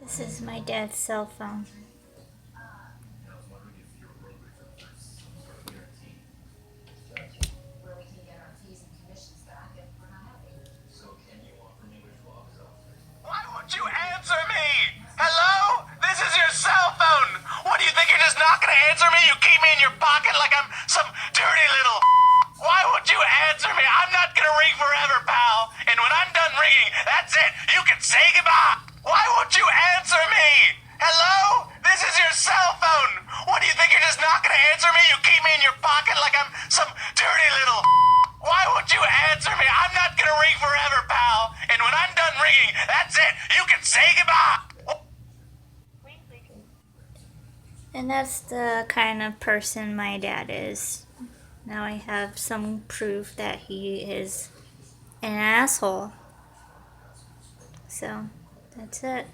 This is my dad's cell phone. Why won't you answer me? Hello? This is your cell phone. What do you think you're just not gonna answer me? You keep me in your pocket like I'm some dirty little. Why won't you answer me? I'm not gonna ring forever, pal. And when I'm done ringing, that's it. You can say goodbye. Why won't you answer me? Hello? This is your cell phone. What do you think you're just not gonna answer me? You keep me in your pocket like I'm some dirty little. Why won't you answer me? I'm not gonna ring forever, pal. And when I'm done ringing, that's it. You can say goodbye. And that's the kind of person my dad is. Now I have some proof that he is an asshole. So, that's it.